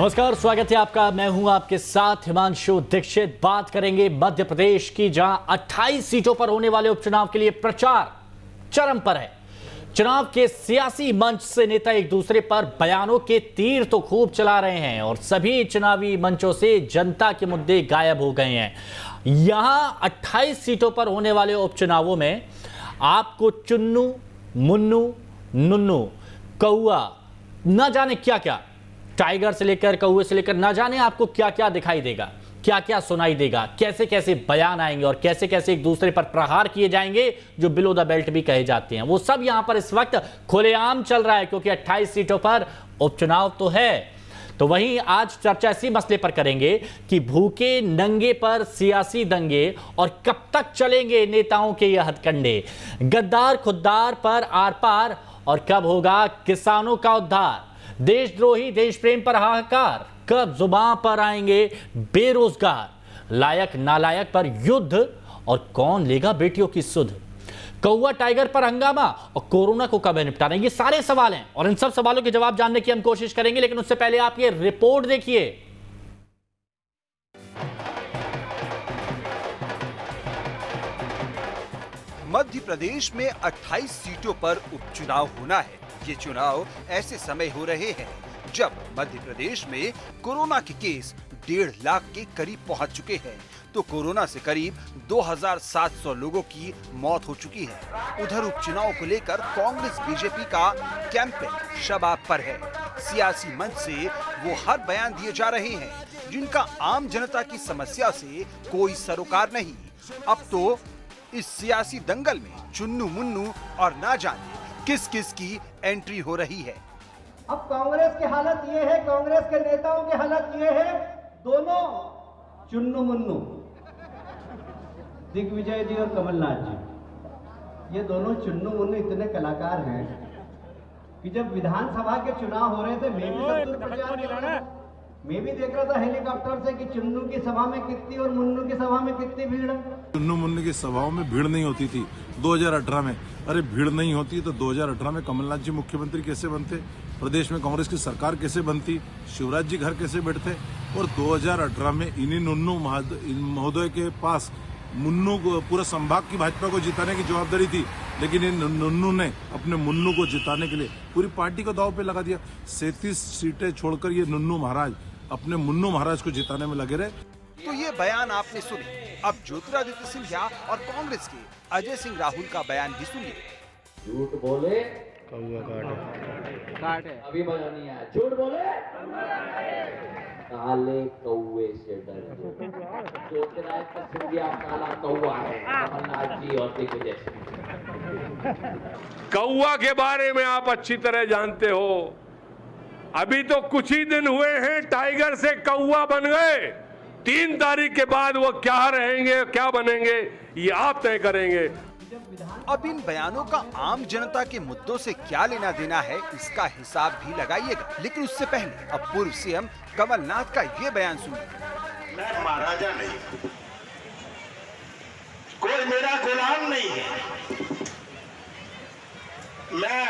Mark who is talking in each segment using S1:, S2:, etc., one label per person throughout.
S1: नमस्कार, स्वागत है आपका। मैं हूं आपके साथ हिमांशु दीक्षित। बात करेंगे मध्य प्रदेश की, जहां 28 सीटों पर होने वाले उपचुनाव के लिए प्रचार चरम पर है। चुनाव के सियासी मंच से नेता एक दूसरे पर बयानों के तीर तो खूब चला रहे हैं और सभी चुनावी मंचों से जनता के मुद्दे गायब हो गए हैं। यहां 28 सीटों पर होने वाले उपचुनावों में आपको चुन्नू, मुन्नू, नुन्नू, कौआ, न जाने क्या क्या, टाइगर से लेकर कौए से लेकर न जाने आपको क्या क्या दिखाई देगा, क्या क्या सुनाई देगा, कैसे कैसे बयान आएंगे और कैसे कैसे एक दूसरे पर प्रहार किए जाएंगे जो बिलो द बेल्ट भी कहे जाते हैं। वो सब यहां पर इस वक्त खुलेआम चल रहा है, क्योंकि 28 सीटों पर उपचुनाव तो है। तो वहीं आज चर्चा इसी मसले पर करेंगे कि भूखे नंगे पर सियासी दंगे और कब तक चलेंगे नेताओं के यह हथकंडे, गद्दार खुद्दार पर आर पार और कब होगा किसानों का उद्धार, देशद्रोही देश प्रेम पर हाहाकार, कब जुबान पर आएंगे बेरोजगार, लायक नालायक पर युद्ध और कौन लेगा बेटियों की सुध, कौआ टाइगर पर हंगामा और कोरोना को कब निपटाना। ये सारे सवाल हैं और इन सब सवालों के जवाब जानने की हम कोशिश करेंगे, लेकिन उससे पहले आप ये रिपोर्ट देखिए।
S2: मध्य प्रदेश में 28 सीटों पर उपचुनाव होना है। ये चुनाव ऐसे समय हो रहे हैं जब मध्य प्रदेश में कोरोना के केस 1.5 लाख के करीब पहुंच चुके हैं, तो कोरोना से करीब 2700 लोगों की मौत हो चुकी है। उधर उपचुनाव को लेकर कांग्रेस बीजेपी का कैंपेन शबाब पर है। सियासी मंच से वो हर बयान दिए जा रहे हैं जिनका आम जनता की समस्या से कोई सरोकार नहीं। अब तो इस सियासी दंगल में चुन्नू मुन्नू और ना जाने किस किस की एंट्री हो रही है।
S3: अब कांग्रेस की हालत ये है, कांग्रेस के नेताओं की हालत ये है, दोनों चुन्नू मुन्नू, दिग्विजय जी और कमलनाथ जी, ये दोनों चुन्नू मुन्नू इतने कलाकार हैं कि जब विधानसभा के चुनाव हो रहे थे मैं भी सब दूर प्रचार कर रहा था। मैं भी देख रहा था हेलीकॉप्टर से कि चुन्नू की सभा में कितनी और मुन्नू की सभा में कितनी भीड़ है।
S4: चुन्नू मुन्नू की सभाओं में भीड़ नहीं होती थी 2018 में। अरे भीड़ नहीं होती तो 2018 में कमलनाथ जी मुख्यमंत्री कैसे बनते, प्रदेश में कांग्रेस की सरकार कैसे बनती, शिवराज जी घर कैसे बैठते। और 2018 में इन्हीं नुन्नू महोदय के पास मुन्नू को, पूरा संभाग की भाजपा को जिताने की जवाबदारी थी, लेकिन इन नुन्नू ने अपने मुन्नू को जिताने के लिए पूरी पार्टी को दांव पे लगा दिया। 37 सीटें छोड़कर ये नुन्नू महाराज अपने मुन्नू महाराज को जिताने में लगे रहे।
S2: तो ये बयान आपने सुने। अब ज्योतिरादित्य सिंधिया और कांग्रेस के अजय सिंह राहुल का बयान भी सुनिए।
S5: झूठ बोले काट है, अभी मजा नहीं आया। झूठ बोले काले कौवे से डर। ज्योतिरादित्य सिंधिया काला कौवा है, कमलनाथ जी और दिग्विजय सिंह।
S6: कौवा के बारे में आप अच्छी तरह जानते हो। अभी तो कुछ ही दिन हुए हैं टाइगर से कौवा बन गए। 3 तारीख के बाद वो क्या रहेंगे, क्या बनेंगे, ये आप तय करेंगे।
S2: अब इन बयानों का आम जनता के मुद्दों से क्या लेना देना है, इसका हिसाब भी लगाइएगा। लेकिन उससे पहले अब पूर्व सीएम कमलनाथ का ये बयान सुनिए।
S7: मैं महाराजा नहीं हूँ, कोई मेरा गुलाम नहीं है, मैं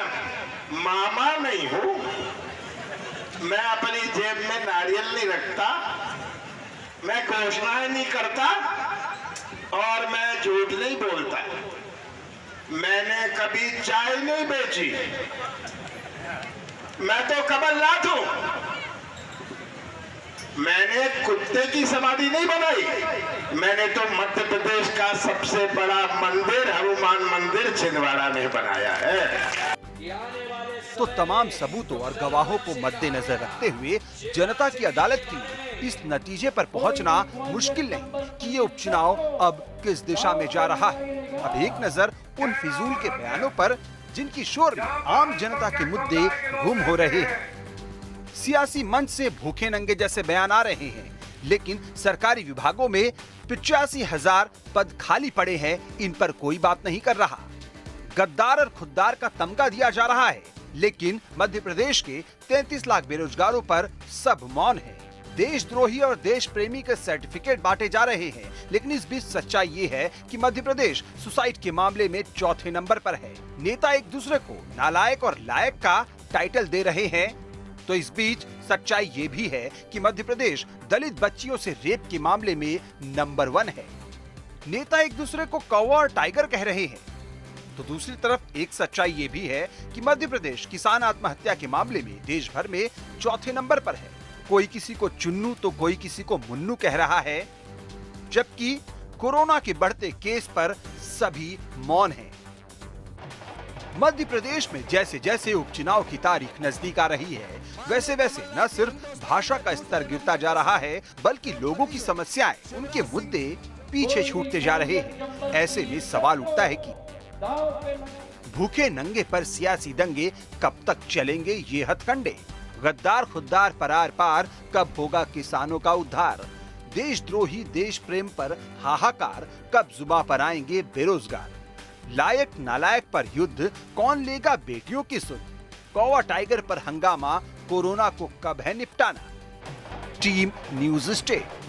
S7: मामा नहीं हूँ, मैं अपनी जेब में नारियल नहीं रखता, मैं घोषणाएं नहीं करता और मैं झूठ नहीं बोलता। मैंने कभी चाय नहीं बेची, मैं तो कमलनाथ हूं। मैंने कुत्ते की समाधि नहीं बनाई, मैंने तो मध्य प्रदेश का सबसे बड़ा मंदिर हनुमान मंदिर छिंदवाड़ा में बनाया है।
S2: तो तमाम सबूतों और गवाहों को मद्देनजर रखते हुए जनता की अदालत के लिए इस नतीजे पर पहुंचना मुश्किल नहीं कि ये उपचुनाव अब किस दिशा में जा रहा है। अब एक नजर उन फिजूल के बयानों पर जिनकी शोर में आम जनता के मुद्दे गुम हो रहे हैं। सियासी मंच से भूखे नंगे जैसे बयान आ रहे हैं, लेकिन सरकारी विभागों में 85,000 पद खाली पड़े हैं, इन पर कोई बात नहीं कर रहा। गद्दार और खुद्दार का तमगा दिया जा रहा है, लेकिन मध्य प्रदेश के 33 लाख बेरोजगारों पर सब मौन है। देशद्रोही और देश प्रेमी के सर्टिफिकेट बांटे जा रहे हैं, लेकिन इस बीच सच्चाई ये है कि मध्य प्रदेश सुसाइड के मामले में चौथे नंबर पर है। नेता एक दूसरे को नालायक और लायक का टाइटल दे रहे हैं तो इस बीच सच्चाई ये भी है कि मध्य प्रदेश दलित बच्चियों से रेप के मामले में नंबर 1 है। नेता एक दूसरे को कौवा और टाइगर कह रहे हैं, तो दूसरी तरफ एक सच्चाई ये भी है कि मध्य प्रदेश किसान आत्महत्या के मामले में देश भर में चौथे नंबर पर है। कोई किसी को चुन्नू तो कोई किसी को मुन्नू कह रहा है, जबकि कोरोना के बढ़ते केस पर सभी मौन हैं। मध्य प्रदेश में जैसे जैसे उपचुनाव की तारीख नजदीक आ रही है, वैसे वैसे न सिर्फ भाषा का स्तर गिरता जा रहा है, बल्कि लोगों की समस्याएं, उनके मुद्दे पीछे छूटते जा रहे हैं। ऐसे में सवाल उठता है कि भूखे नंगे पर सियासी दंगे कब तक चलेंगे ये हथकंडे? गद्दार खुद्दार परार पार, कब होगा किसानों का उद्धार? देशद्रोही देश प्रेम पर हाहाकार, कब जुबां पर आएंगे बेरोजगार? लायक नालायक पर युद्ध, कौन लेगा बेटियों की सुध? कौवा टाइगर पर हंगामा, कोरोना को कब है निपटाना? Team news state.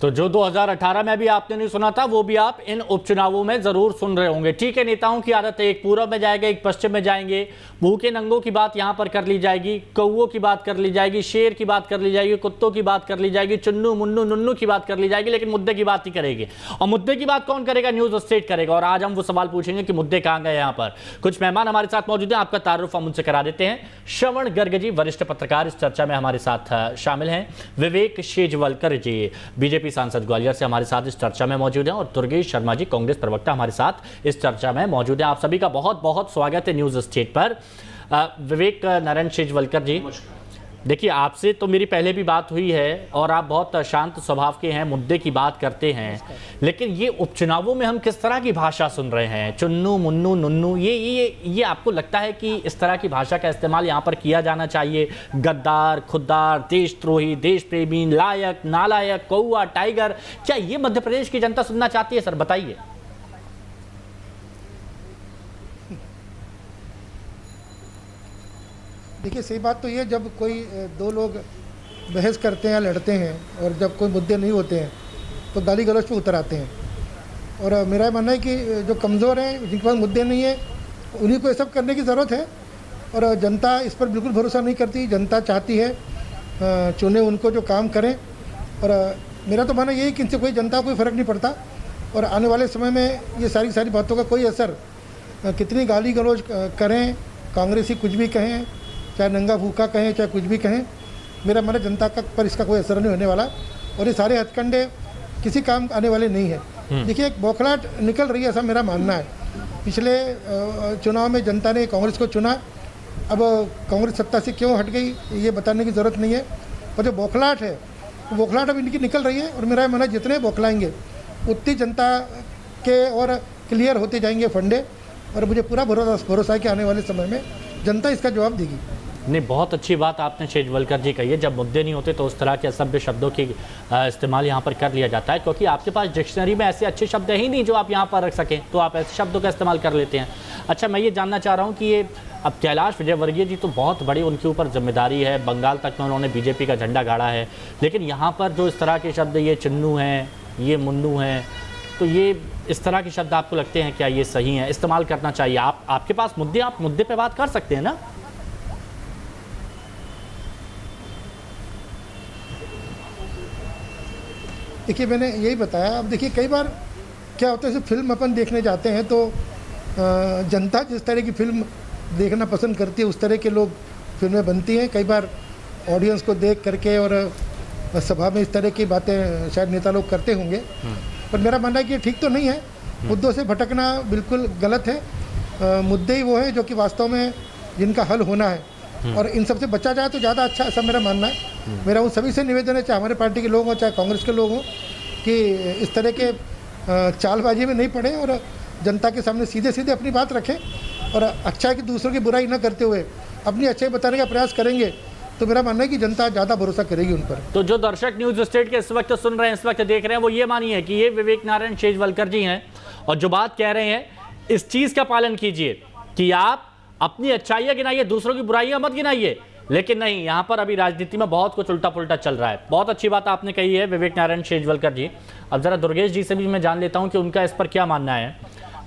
S1: तो जो 2018 में भी आपने नहीं सुना था, वो भी आप इन उपचुनावों में जरूर सुन रहे होंगे। ठीक है, नेताओं की आदत है, एक पूरब में जाएगा, एक पश्चिम में जाएंगे, भूखे नंगों की बात यहां पर कर ली जाएगी, कौवों की बात कर ली जाएगी, शेर की बात कर ली जाएगी, कुत्तों की बात कर ली जाएगी, चुन्नू मुन्नू नुन्नू की बात कर ली जाएगी, लेकिन मुद्दे की बात नहीं करेगी। और मुद्दे की बात कौन करेगा? न्यूज स्टेट करेगा। और आज हम वो सवाल पूछेंगे कि मुद्दे कहां गए। यहाँ पर कुछ मेहमान हमारे साथ मौजूद हैं, आपका तारुफ हम उनसे करा देते हैं। श्रवण गर्ग जी, वरिष्ठ पत्रकार, इस चर्चा में हमारे साथ शामिल हैं। विवेक शेजवलकर जी, बीजेपी सांसद ग्वालियर से हमारे साथ इस चर्चा में मौजूद हैं। और दुर्गेश शर्मा जी, कांग्रेस प्रवक्ता, हमारे साथ इस चर्चा में मौजूद हैं। आप सभी का बहुत बहुत स्वागत है न्यूज स्टेट पर। विवेक नारायण शेजवलकर जी, देखिए, आपसे तो मेरी पहले भी बात हुई है और आप बहुत शांत स्वभाव के हैं, मुद्दे की बात करते हैं, लेकिन ये उपचुनावों में हम किस तरह की भाषा सुन रहे हैं? चुन्नू मुन्नू नुन्नू, ये आपको लगता है कि इस तरह की भाषा का इस्तेमाल यहाँ पर किया जाना चाहिए? गद्दार खुद्दार, देशद्रोही देश प्रेमी, लायक नालायक, कौवा टाइगर, क्या ये मध्य प्रदेश की जनता सुनना चाहती है? सर बताइए।
S8: देखिए, सही बात तो ये, जब कोई दो लोग बहस करते हैं, लड़ते हैं, और जब कोई मुद्दे नहीं होते हैं तो गाली गलौज पे उतर आते हैं। और मेरा मानना है कि जो कमज़ोर हैं, जिनके पास मुद्दे नहीं है, उन्हीं को ये सब करने की ज़रूरत है। और जनता इस पर बिल्कुल भरोसा नहीं करती। जनता चाहती है चुने उनको जो काम करें। और मेरा तो मानना यही कि इनसे कोई जनता को कोई फ़र्क नहीं पड़ता। और आने वाले समय में ये सारी बातों का कोई असर, कितनी गाली गलौज करें, कांग्रेसी कुछ भी कहें, चाहे नंगा भूखा कहें, चाहे कुछ भी कहें, मेरा मन जनता का पर इसका कोई असर नहीं होने वाला। और ये सारे हथकंडे किसी काम आने वाले नहीं है। देखिए, एक बौखलाहट निकल रही है, ऐसा मेरा मानना है। पिछले चुनाव में जनता ने कांग्रेस को चुना, अब कांग्रेस सत्ता से क्यों हट गई ये बताने की ज़रूरत नहीं है। और जो बौखलाहट है, वो बौखलाहट अब इनकी निकल रही है। और मेरा मन है जितने बौखलाएंगे उतनी जनता के और क्लियर होते जाएंगे फंडे। और मुझे पूरा भरोसा है कि आने वाले समय में जनता इसका जवाब देगी।
S1: नहीं, बहुत अच्छी बात आपने शेजवलकर जी कही है। जब मुद्दे नहीं होते तो उस तरह के असभ्य शब्दों की इस्तेमाल यहाँ पर कर लिया जाता है, क्योंकि आपके पास डिक्शनरी में ऐसे अच्छे शब्द ही नहीं जो आप यहाँ पर रख सकें, तो आप ऐसे शब्दों का इस्तेमाल कर लेते हैं। अच्छा, मैं ये जानना चाह रहा हूँ कि ये अब कैलाश विजयवर्गीय जी तो बहुत बड़ी उनके ऊपर जिम्मेदारी है, बंगाल तक में उन्होंने बीजेपी का झंडा गाड़ा है, लेकिन यहाँ पर जो इस तरह के शब्द, ये चुन्नू हैं, ये मुन्नू हैं, तो ये इस तरह के शब्द आपको लगते हैं क्या ये सही हैं, इस्तेमाल करना चाहिए? आपके पास मुद्दे, आप मुद्दे पे बात कर सकते हैं ना?
S8: देखिए, मैंने यही बताया। अब देखिए, कई बार क्या होता है, जैसे फिल्म अपन देखने जाते हैं तो जनता जिस तरह की फिल्म देखना पसंद करती है उस तरह के लोग फिल्में बनती हैं। कई बार ऑडियंस को देख करके और सभा में इस तरह की बातें शायद नेता लोग करते होंगे, पर मेरा मानना है कि ये ठीक तो नहीं है। मुद्दों से भटकना बिल्कुल गलत है। मुद्दे ही वो हैं जो कि वास्तव में जिनका हल होना है, और इन सबसे बचा जाए तो ज़्यादा अच्छा, ऐसा मेरा मानना है। मेरा उन सभी से निवेदन है, चाहे हमारे पार्टी के लोग हों चाहे कांग्रेस के लोग हों, कि इस तरह के चालबाजी में नहीं पड़े और जनता के सामने सीधे सीधे अपनी बात रखें। और अच्छा की दूसरों की बुराई न करते हुए अपनी अच्छाई बताने का प्रयास करेंगे तो मेरा मानना है कि जनता ज़्यादा भरोसा करेगी उन पर।
S1: तो जो दर्शक न्यूज स्टेट के इस वक्त सुन रहे हैं, इस वक्त देख रहे हैं, वो ये मानिए कि ये विवेक नारायण शेजवलकर जी हैं, और जो बात कह रहे हैं इस चीज़ का पालन कीजिए कि आप अपनी अच्छाइयाँ गिनाइए, दूसरों की बुराइयाँ मत गिनाइए। लेकिन नहीं, यहाँ पर अभी राजनीति में बहुत कुछ उल्टा पुल्टा चल रहा है। बहुत अच्छी बात आपने कही है विवेक नारायण शेजवलकर जी। अब जरा दुर्गेश जी से भी मैं जान लेता हूँ कि उनका इस पर क्या मानना है।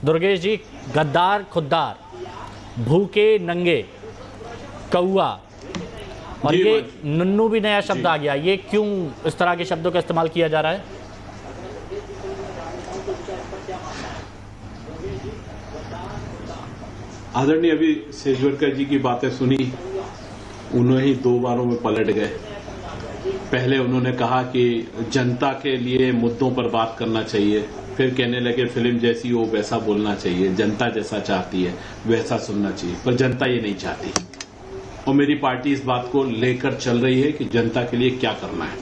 S1: दुर्गेश जी, गद्दार खुद्दार, भूखे नंगे, कौआ, और ये नुन्नू भी नया शब्द आ गया। ये क्यों इस तरह के शब्दों का इस्तेमाल किया जा रहा है?
S9: आदरणीय अभी सेजवरकर जी की बातें सुनी, उन्होंने ही 2 बारों में पलट गए। पहले उन्होंने कहा कि जनता के लिए मुद्दों पर बात करना चाहिए, फिर कहने लगे फिल्म जैसी हो वैसा बोलना चाहिए, जनता जैसा चाहती है वैसा सुनना चाहिए, पर जनता ये नहीं चाहती। और मेरी पार्टी इस बात को लेकर चल रही है कि जनता के लिए क्या करना है।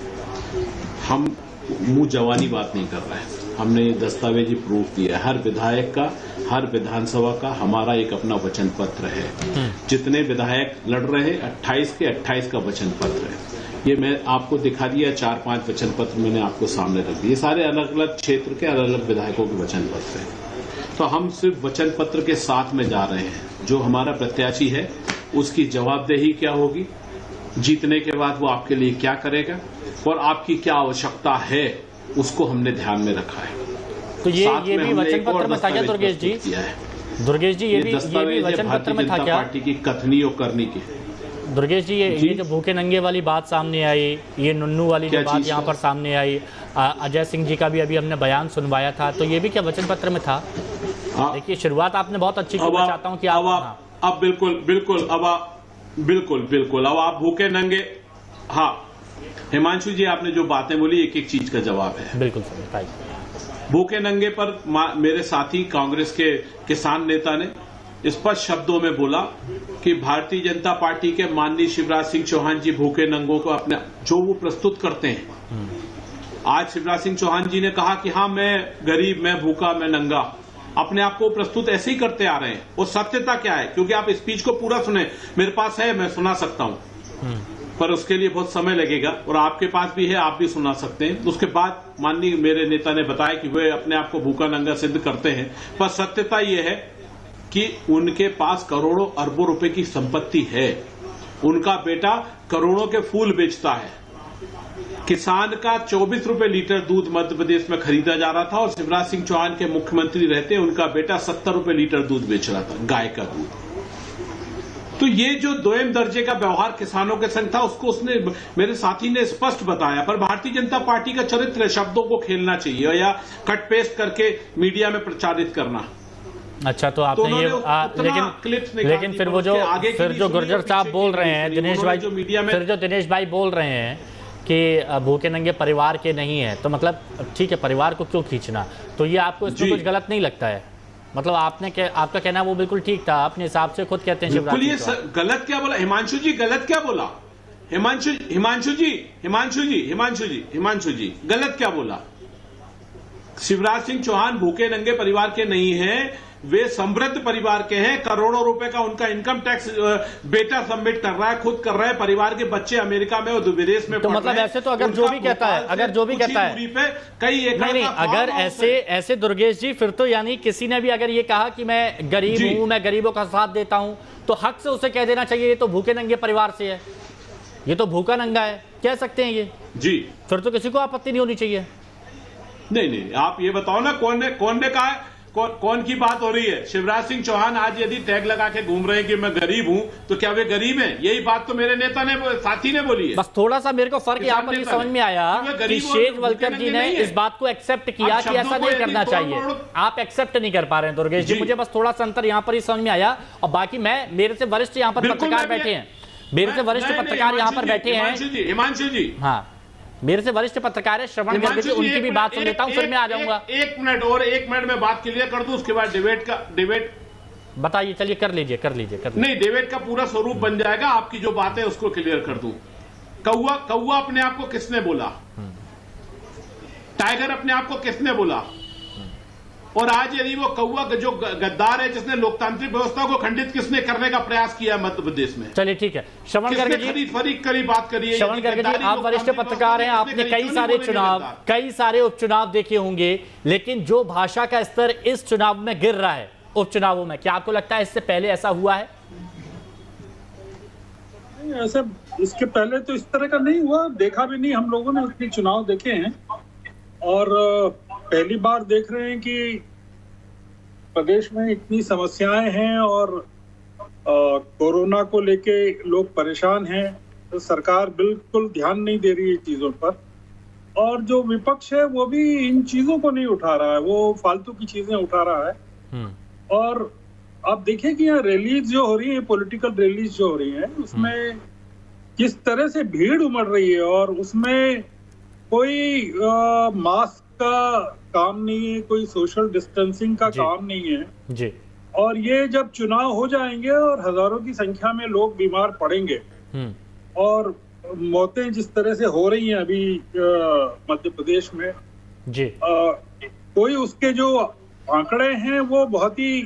S9: हम मुंह जवानी बात नहीं कर रहे हैं, हमने ये दस्तावेजी प्रूफ दिया है। हर विधायक का, हर विधानसभा का हमारा एक अपना वचन पत्र है। जितने विधायक लड़ रहे 28 के 28 का वचन पत्र है। ये मैं आपको दिखा दिया, 4-5 वचन पत्र मैंने आपको सामने रख दिए। सारे अलग अलग क्षेत्र के अलग अलग विधायकों के वचन पत्र हैं। तो हम सिर्फ वचन पत्र के साथ में जा रहे हैं। जो हमारा प्रत्याशी है उसकी जवाबदेही क्या होगी, जीतने के बाद वो आपके लिए क्या करेगा और आपकी क्या आवश्यकता है, उसको हमने ध्यान में रखा है।
S1: तो ये भी वचन पत्र में था क्या दुर्गेश जी? दुर्गेश जी ये भी वचन पत्र में था क्या?
S9: पार्टी की कथनी और करनी की।
S1: दुर्गेश जी ये जो भूखे नंगे वाली बात सामने आई, ये नुन्नू वाली जो बात यहाँ पर सामने आई, अजय सिंह जी का भी अभी हमने बयान सुनवाया था, तो ये भी क्या वचन पत्र में था? देखिए शुरुआत आपने बहुत अच्छी की, मैं चाहता हूँ कि
S9: अब बिल्कुल अब आप भूखे नंगे। हाँ हिमांशु जी, आपने जो बातें बोली एक एक चीज का जवाब है।
S1: बिल्कुल सर।
S9: भूखे नंगे पर मेरे साथी कांग्रेस के किसान नेता ने स्पष्ट शब्दों में बोला कि भारतीय जनता पार्टी के माननीय शिवराज सिंह चौहान जी भूखे नंगों को अपने जो वो प्रस्तुत करते हैं। आज शिवराज सिंह चौहान जी ने कहा कि हाँ मैं गरीब, मैं भूखा, मैं नंगा, अपने आप को प्रस्तुत ऐसे ही करते आ रहे हैं। वो सत्यता क्या है? क्योंकि आप स्पीच को पूरा सुने, मेरे पास है, मैं सुना सकता हूं, पर उसके लिए बहुत समय लगेगा और आपके पास भी है, आप भी सुना सकते हैं। उसके बाद माननीय मेरे नेता ने बताया कि वे अपने आप को भूखा नंगा सिद्ध करते हैं, पर सत्यता यह है कि उनके पास करोड़ों अरबों रुपए की संपत्ति है। उनका बेटा करोड़ों के फूल बेचता है। किसान का 24 रुपए लीटर दूध मध्य प्रदेश में खरीदा जा रहा था और शिवराज सिंह चौहान के मुख्यमंत्री रहते उनका बेटा 70 रुपए लीटर दूध बेच रहा था, गाय का दूध। तो ये जो दोयम दर्जे का व्यवहार किसानों के संग था, उसको उसने मेरे साथी ने स्पष्ट बताया। पर भारतीय जनता पार्टी का चरित्र शब्दों को खेलना चाहिए या कट पेस्ट करके मीडिया में प्रचारित करना।
S1: अच्छा, तो आपने ये लेकिन फिर वो जो गुर्जर साहब बोल रहे हैं, दिनेश भाई, फिर जो दिनेश भाई बोल रहे हैं कि भूखे नंगे परिवार के नहीं है, तो मतलब ठीक है, परिवार को क्यों खींचना? तो ये आपको इसमें कुछ गलत नहीं लगता है? मतलब आपका कहना वो बिल्कुल ठीक था, अपने हिसाब से खुद कहते हैं शिवराज।
S9: ये गलत क्या बोला हिमांशु जी? गलत क्या बोला हिमांशु जी गलत क्या बोला? शिवराज सिंह चौहान भूखे नंगे परिवार के नहीं हैं, वे समृद्ध परिवार के हैं। करोड़ों रुपए का उनका इनकम टैक्स बेटा सबमिट कर रहा है, खुद कर रहा है। परिवार के बच्चे अमेरिका में और विदेश में,
S1: तो मतलब ऐसे तो अगर जो भी कहता है, नहीं, अगर ऐसे दुर्गेश जी, फिर तो यानी किसी ने भी अगर ये कहा कि मैं गरीब हूं, मैं गरीबों का साथ देता हूं, तो हक से उसे कह देना चाहिए ये तो भूखे नंगे परिवार से है, ये तो भूखा नंगा है, कह सकते हैं ये जी। फिर तो किसी को आपत्ति नहीं होनी चाहिए।
S9: नहीं, आप ये बताओ ना, कौन ने कहा, कौन की बात हो रही है? शिवराज सिंह चौहान आज यदि टैग लगा के घूम रहे हैं कि मैं गरीब हूं, तो क्या वे गरीब हैं? यही बात तो मेरे नेता ने, साथी ने बोली है।
S1: बस थोड़ा सा मेरे को फर्क यहाँ पर समझ में आया कि शेजवलकर जी ने इस बात को एक्सेप्ट किया कि ऐसा नहीं करना चाहिए। आप एक्सेप्ट नहीं कर पा रहे हैं दुर्गेश जी, मुझे बस थोड़ा सा अंतर यहाँ पर ही समझ में आया। और बाकी मेरे से वरिष्ठ यहाँ पर पत्रकार बैठे हैं, मेरे से वरिष्ठ पत्रकार यहाँ पर बैठे हैं,
S9: हिमांशु जी,
S1: हाँ, मेरे से वरिष्ठ पत्रकार है श्रवण गर्ग जी, उनकी भी बात सुन लेता हूं, फिर मैं आ जाऊंगा।
S9: एक मिनट में बात क्लियर कर दूं, उसके बाद डिबेट
S1: बताइए। चलिए कर लीजिए।
S9: नहीं, डिबेट का पूरा स्वरूप बन जाएगा। आपकी जो बात है उसको क्लियर कर दूं। कौवा अपने आप को किसने बोला? टाइगर अपने आप को किसने बोला? और आज यदि वो कौवा जो गद्दार है, जिसने लोकतांत्रिक व्यवस्था को खंडित किसने करने का प्रयास किया मध्य प्रदेश में?
S1: चलिए ठीक है, श्रवण गर्ग जी,
S9: फरीक करी बात करिए।
S1: श्रवण गर्ग जी, आप वरिष्ठ पत्रकार हैं, आपने कई सारे उपचुनाव देखे होंगे, लेकिन जो भाषा का स्तर इस चुनाव में गिर रहा है, उपचुनावों में, क्या आपको लगता है इससे पहले ऐसा हुआ है?
S10: ऐसा इसके पहले तो इस तरह का नहीं हुआ, देखा भी नहीं। हम लोगों ने उतने चुनाव देखे हैं और पहली बार देख रहे हैं कि प्रदेश में इतनी समस्याएं हैं और कोरोना को लेके लोग परेशान हैं, तो सरकार बिल्कुल ध्यान नहीं दे रही है चीजों पर, और जो विपक्ष है वो भी इन चीजों को नहीं उठा रहा है, वो फालतू की चीजें उठा रहा है। और आप देखिए कि यहाँ रैलीज जो हो रही है, पॉलिटिकल रैलीज जो हो रही है, उसमें किस तरह से भीड़ उमड़ रही है, और उसमें कोई मास्क का काम नहीं है, कोई सोशल डिस्टेंसिंग का काम नहीं है
S1: जी।
S10: और ये जब चुनाव हो जाएंगे और हजारों की संख्या में लोग बीमार पड़ेंगे, और मौतें जिस तरह से हो रही हैं अभी मध्य प्रदेश में
S1: जी,
S10: कोई उसके जो आंकड़े हैं वो बहुत ही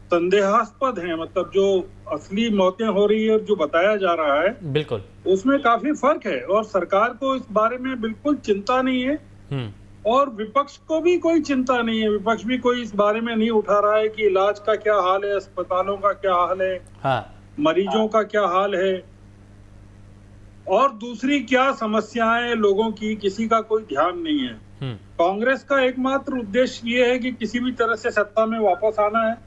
S10: संदेहास्पद हैं, मतलब जो असली मौतें हो रही है और जो बताया जा रहा है
S1: बिल्कुल
S10: उसमें काफी फर्क है, और सरकार को इस बारे में बिल्कुल चिंता नहीं है और विपक्ष को भी कोई चिंता नहीं है। विपक्ष भी कोई इस बारे में नहीं उठा रहा है कि इलाज का क्या हाल है, अस्पतालों का क्या हाल है, मरीजों का क्या हाल है, और दूसरी क्या समस्याएं लोगों की, किसी का कोई ध्यान नहीं है। कांग्रेस का एकमात्र उद्देश्य ये है कि किसी भी तरह से सत्ता में वापस आना है,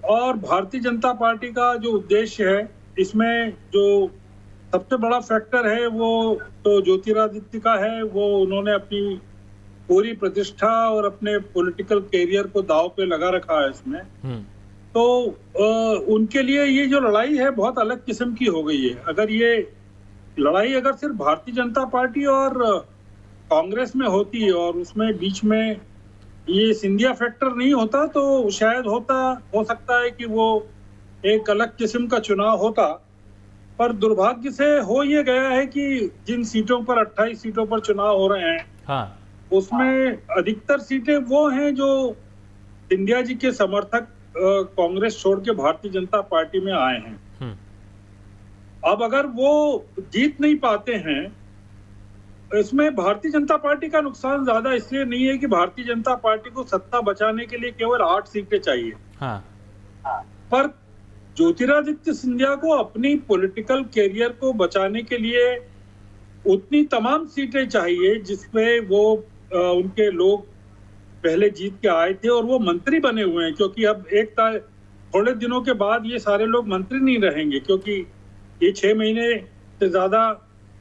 S10: और भारतीय जनता पार्टी का जो उद्देश्य है, इसमें जो सबसे बड़ा फैक्टर है वो तो ज्योतिरादित्य का है। वो उन्होंने अपनी पूरी प्रतिष्ठा और अपने पॉलिटिकल कैरियर को दांव पे लगा रखा है इसमें। तो उनके लिए ये जो लड़ाई है बहुत अलग किस्म की हो गई है। अगर ये लड़ाई अगर सिर्फ भारतीय जनता पार्टी और कांग्रेस में होती और उसमें बीच में ये सिंधिया फैक्टर नहीं होता तो शायद हो सकता है कि वो एक अलग किस्म का चुनाव होता, पर दुर्भाग्य से हो ये गया है कि जिन सीटों पर 28 सीटों पर चुनाव हो रहे हैं उसमें अधिकतर सीटें वो हैं जो सिंधिया जी के समर्थक कांग्रेस छोड़ के भारतीय जनता पार्टी में आए हैं। अब अगर वो जीत नहीं पाते हैं, इसमें भारतीय जनता पार्टी का नुकसान ज्यादा इसलिए नहीं है कि भारतीय जनता पार्टी को सत्ता बचाने के लिए केवल 8 सीटें चाहिए, पर ज्योतिरादित्य सिंधिया को अपनी पॉलिटिकल कैरियर को बचाने के लिए उतनी तमाम सीटें चाहिए जिसमें वो उनके लोग पहले जीत के आए थे और वो मंत्री बने हुए हैं, क्योंकि अब थोड़े दिनों के बाद ये सारे लोग मंत्री नहीं रहेंगे, क्योंकि ये 6 महीने से ज्यादा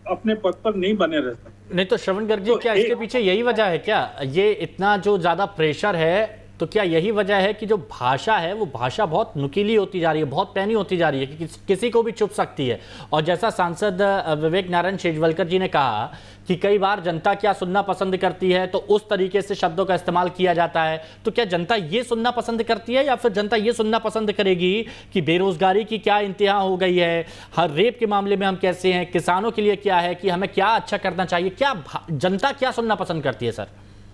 S10: अपने पद पर नहीं बने रह सकते।
S1: नहीं तो श्रवण गर्ग जी, क्या इसके पीछे यही वजह है क्या, ये इतना जो ज्यादा प्रेशर है, तो क्या यही वजह है कि जो भाषा है वो भाषा बहुत नुकीली होती जा रही है, बहुत पैनी होती जा रही है कि किसी को भी चुप सकती है। और जैसा सांसद विवेक नारायण शेजवलकर जी ने कहा कि कई बार जनता क्या सुनना पसंद करती है तो उस तरीके से शब्दों का इस्तेमाल किया जाता है, तो क्या जनता ये सुनना पसंद करती है या फिर जनता ये सुनना पसंद करेगी कि बेरोजगारी की क्या इंतहा हो गई है, हर रेप के मामले में हम कैसे हैं, किसानों के लिए क्या है कि हमें क्या अच्छा करना चाहिए, क्या जनता क्या सुनना पसंद करती है? सर,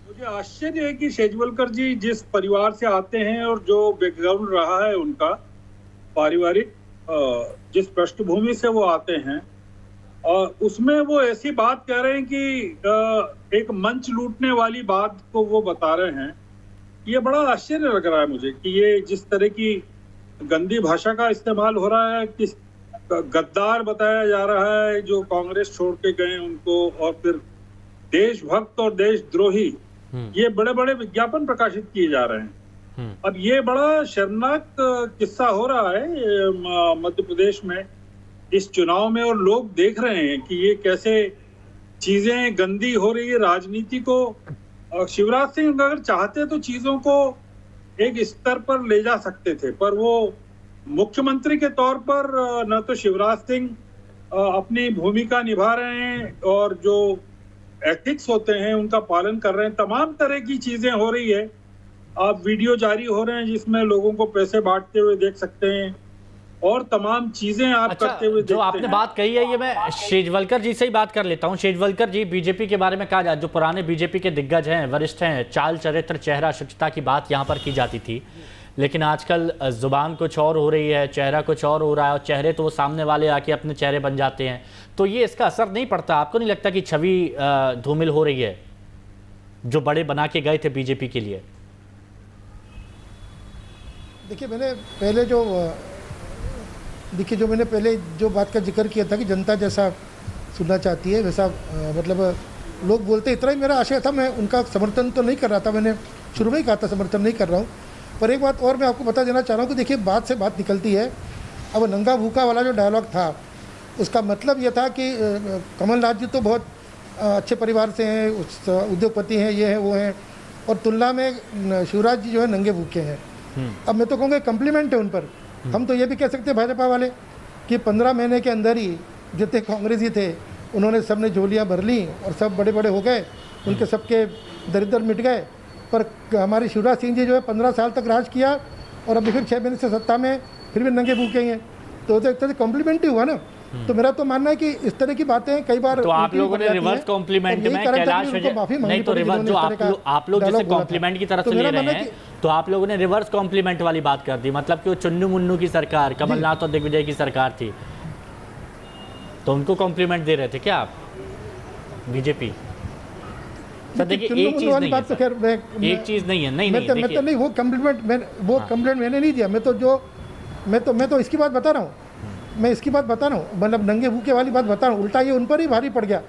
S10: मुझे आश्चर्य है कि शेजवलकर जी जिस परिवार से आते हैं और जो बैकग्राउंड रहा है उनका पारिवारिक, जिस पृष्ठभूमि से वो आते हैं, और उसमें वो ऐसी बात कह रहे हैं कि एक मंच लूटने वाली बात को वो बता रहे हैं। ये बड़ा आश्चर्य लग रहा है मुझे कि ये जिस तरह की गंदी भाषा का इस्तेमाल हो रहा है, किस गद्दार बताया जा रहा है जो कांग्रेस छोड़ के गए उनको, और फिर देशभक्त और देशद्रोही, ये बड़े बड़े विज्ञापन प्रकाशित किए जा रहे हैं। अब ये बड़ा शर्मनाक किस्सा हो रहा है मध्य प्रदेश में इस चुनाव में, और लोग देख रहे हैं कि ये कैसे चीजें गंदी हो रही है राजनीति को। शिवराज सिंह अगर चाहते तो चीजों को एक स्तर पर ले जा सकते थे, पर वो मुख्यमंत्री के तौर पर न तो शिवराज सिंह अपनी भूमिका निभा रहे हैं और जो एथिक्स होते हैं उनका पालन कर रहे हैं। तमाम तरह की चीजें हो रही है, आप वीडियो जारी हो रहे हैं जिसमें लोगों को पैसे बांटते हुए देख सकते हैं और तमाम चीजें आप करते हुए
S1: जो आपने बात कही है, ये मैं शेजवलकर जी से ही बात कर लेता हूं। शेजवलकर जी, बीजेपी के बारे में कहा जाए, जो पुराने बीजेपी के दिग्गज हैं, वरिष्ठ हैं, चाल चरित्र चेहरा शुचिता की बात यहाँ पर की जाती थी, लेकिन आजकल जुबान कुछ और हो रही है, चेहरा कुछ और हो रहा है, और चेहरे तो वो सामने वाले आके अपने चेहरे बन जाते हैं, तो ये इसका असर नहीं पड़ता? आपको नहीं लगता कि छवि धूमिल हो रही है जो बड़े बना के गए थे बीजेपी के लिए?
S8: देखिए, मैंने पहले जो बात का जिक्र किया था कि जनता जैसा सुनना चाहती है वैसा, मतलब लोग बोलते, इतना ही मेरा आशय था। मैं उनका समर्थन तो नहीं कर रहा था, मैंने शुरू में ही कहा था समर्थन नहीं कर रहा हूँ, पर एक बात और मैं आपको बता देना चाह रहा हूँ कि देखिए, बात से बात निकलती है अब नंगा भूखा वाला जो डायलॉग था उसका मतलब ये था कि कमलनाथ जी तो बहुत अच्छे परिवार से हैं, उद्योगपति हैं, ये हैं वो हैं, और तुलना में शिवराज जी जो है नंगे भूखे हैं। अब मैं तो कहूँगा कम्प्लीमेंट है उन पर। हम तो ये भी कह सकते हैं भाजपा वाले कि 15 महीने के अंदर ही जितने कांग्रेसी थे उन्होंने सबने झोलियाँ भर ली और सब बड़े बड़े हो गए, उनके सबके दरिद्र मिट गए। पर हमारे शिवराज सिंह जी जो है 15 साल तक राज किया और अभी फिर 6 महीने से सत्ता में फिर भी नंगे भूखे हैं, तो एक तरह से कॉम्प्लीमेंट ही हुआ ना। तो मेरा तो मानना है कि इस तरह की बातें कई बार
S1: तो आप लोगों ने रिवर्स कॉम्प्लीमेंट में कैलाश विजय नहीं तो रिवर्स जो आप लोग जैसे कॉम्प्लीमेंट की तरफ से ले रहे हैं, तो आप लोगों ने रिवर्स कॉम्प्लीमेंट वाली बात कर दी। मतलब कि वो चुन्नू मुन्नू की सरकार, कमलनाथ और दिग्विजय की सरकार थी, तो उनको कॉम्प्लीमेंट दे रहे थे क्या आप बीजेपी? सर देखिए एक चीज नहीं है, तो एक चीज नहीं है, नहीं
S8: वो कम्प्लीमेंट वो कंप्लेंट मैंने नहीं दिया। मैं तो इसकी बात बता रहा हूँ, मैं इसकी बात बता रहा हूँ, मतलब नंगे भूखे वाली बात बता रहा हूँ। उल्टा ये उन पर ही भारी पड़ गया।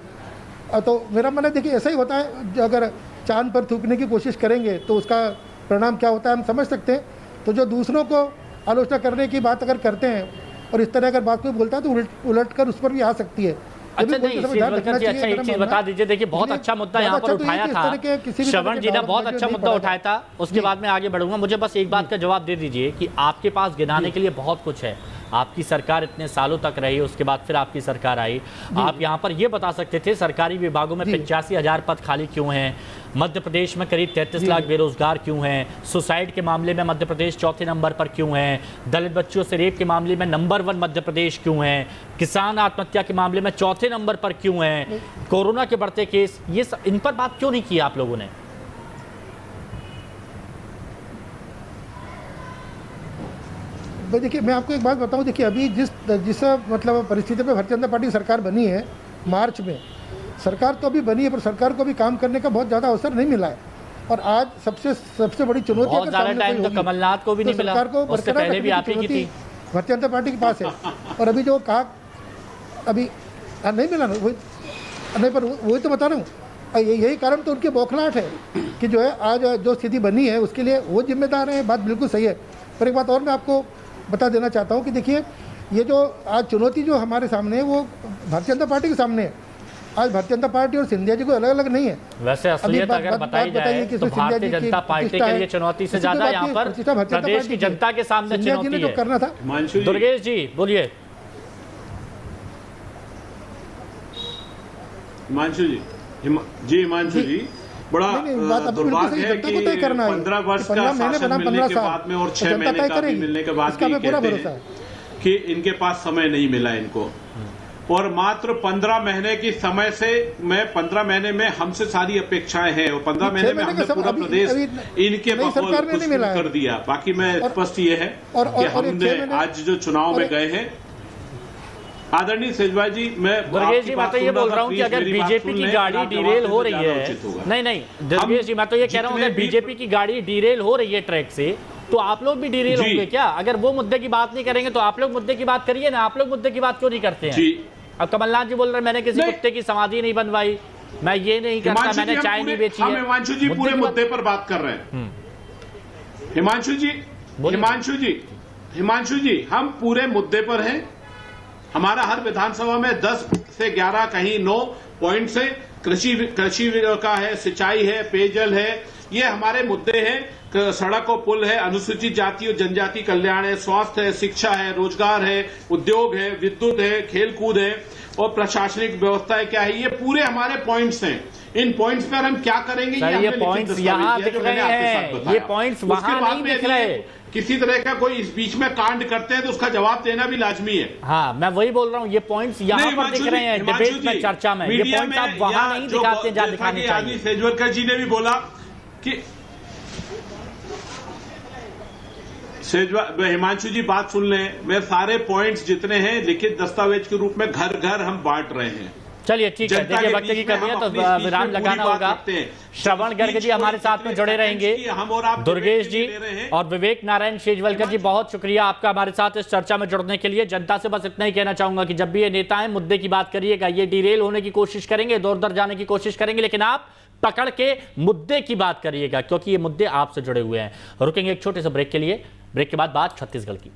S8: तो मेरा मन है देखिए ऐसा ही होता है, अगर चांद पर थूकने की कोशिश करेंगे तो उसका परिणाम क्या होता है हम समझ सकते हैं। तो जो दूसरों को आलोचना करने की बात अगर करते हैं और इस तरह अगर बात कोई बोलता है तो उलट कर उस पर भी आ सकती है।
S1: अच्छा नहीं, अच्छा एक चीज बता दीजिए, देखिए बहुत अच्छा मुद्दा यहाँ पर उठाया था श्रवण जी ने, बहुत अच्छा मुद्दा उठाया था, उसके बाद में आगे बढ़ूंगा। मुझे बस एक बात का जवाब दे दीजिए कि आपके पास गिनाने के लिए बहुत कुछ है, आपकी सरकार इतने सालों तक रही, उसके बाद फिर आपकी सरकार आई, आप यहाँ पर ये बता सकते थे सरकारी विभागों में 85,000 पद खाली क्यों हैं, मध्य प्रदेश में करीब 33 लाख बेरोजगार क्यों हैं, सुसाइड के मामले में मध्य प्रदेश चौथे नंबर पर क्यों है, दलित बच्चों से रेप के मामले में नंबर 1 मध्य प्रदेश क्यों है, किसान आत्महत्या के मामले में चौथे नंबर पर क्यों है, कोरोना के बढ़ते केस, ये इन पर बात क्यों नहीं की आप लोगों ने?
S8: देखिए मैं आपको एक बात बताऊं, देखिए अभी जिस मतलब परिस्थिति पे भारतीय जनता पार्टी सरकार बनी है, मार्च में सरकार तो अभी बनी है, पर सरकार को भी काम करने का बहुत ज़्यादा अवसर नहीं मिला है। और आज सबसे बड़ी चुनौती
S1: बहुत ज़्यादा टाइम तो कमलनाथ को भी नहीं मिला, उससे पहले भी आप ही की थी,
S8: भारतीय जनता पार्टी के पास है। और अभी जो कहा अभी नहीं मिला ना, वही नहीं, पर वही तो बता रहा हूँ, यही कारण तो उनकी बौखलाहट है कि जो है आज जो स्थिति बनी है उसके लिए वो जिम्मेदार है। बात बिल्कुल सही है। पर एक बात और मैं आपको बता देना चाहता हूँ कि देखिए ये जो आज चुनौती जो हमारे सामने है वो भारतीय जनता पार्टी के सामने है। आज भारतीय जनता पार्टी और सिंधिया जी को अलग अलग नहीं है।
S1: वैसे असलियत अगर बताई जाए तो भारतीय जनता पार्टी के लिए चुनौती से ज्यादा यहाँ पर प्रदेश की जनता के सामने चुनौती है।
S8: करना था
S1: दुर्गेश जी बोलिए।
S9: हिमांशु जी बड़ा दुर्भाग्य है कि 15 वर्ष का शासन मिलने के बाद में और 6 महीने का भी मिलने के बाद भी कहते हैं कि इनके पास समय नहीं मिला इनको, और मात्र 15 महीने की समय से मैं 15 महीने में हमसे सारी अपेक्षाएं हैं और 15 महीने में हमने पूरा प्रदेश इनके बकौल कर दिया। बाकी मैं स्पष्ट ये है कि हमने आज जो चुनाव में गए हैं, आदरणीय सेजवाल जी, मैं
S1: दुर्गेश जी मैं तो ये बोल रहा हूँ कि अगर बीजेपी की गाड़ी डिरेल हो रही है, नहीं दुर्गेश जी मैं तो ये कह रहा हूँ अगर बीजेपी की गाड़ी डिरेल हो रही है ट्रैक से, तो आप लोग भी डिरेल होंगे क्या? अगर वो मुद्दे की बात नहीं करेंगे तो आप लोग मुद्दे की बात करिए ना। आप लोग मुद्दे की बात क्यों नहीं करते हैं? अब कमलनाथ जी बोल रहे हैं मैंने किसी कुत्ते की समाधि नहीं बनवाई, मैं ये नहीं करता, मैंने चाय नहीं बेची है।
S9: हिमांशु जी पूरे मुद्दे पर बात कर रहे हैं। हिमांशु जी हम पूरे मुद्दे पर हैं। हमारा हर विधानसभा में 10 से 11 कहीं 9 पॉइंट से कृषि का है, सिंचाई है, पेयजल है, ये हमारे मुद्दे हैं। सड़क और पुल है, अनुसूचित जाति और जनजाति कल्याण है, स्वास्थ्य है, शिक्षा है, रोजगार है, उद्योग है, विद्युत है, खेलकूद है और प्रशासनिक व्यवस्था है, क्या है, ये पूरे हमारे पॉइंट्स हैं। इन पॉइंट्स पर हम क्या करेंगे
S1: ये पॉइंट्स यहाँ दिख रहे हैं, ये पॉइंट्स वहाँ नहीं दिख रहे।
S9: किसी तरह का कोई इस बीच में कांड करते हैं तो उसका जवाब देना भी लाजमी है।
S1: हाँ मैं वही बोल रहा हूँ, ये पॉइंट्स यहाँ पर दिख रहे हैं डिबेट में, चर्चा में, ये पॉइंट्स आप वहाँ नहीं दिखाते जहाँ दिखाने चाहिए।
S9: सेजवरकर जी ने भी बोला कि हिमांशु जी बात सुन लें, मैं सारे पॉइंट्स जितने हैं लिखित दस्तावेज के रूप में घर घर हम बांट रहे हैं।
S1: चलिए ठीक है, देखिए वक्त की कमी है तो विराम लगाना होगा। श्रवण गर्ग जी हमारे साथ में जुड़े रहेंगे, दुर्गेश जी और विवेक नारायण शेजवलकर जी बहुत शुक्रिया आपका हमारे साथ इस चर्चा में जुड़ने के लिए। जनता से बस इतना ही कहना चाहूंगा कि जब भी ये नेता है मुद्दे की बात करिएगा, ये डिरेल होने की कोशिश करेंगे, दौर दर जाने की कोशिश करेंगे, लेकिन आप पकड़ के मुद्दे की बात करिएगा क्योंकि ये मुद्दे आपसे जुड़े हुए हैं। रुकेंगे एक छोटे से ब्रेक के लिए, ब्रेक के बाद बात छत्तीसगढ़ की।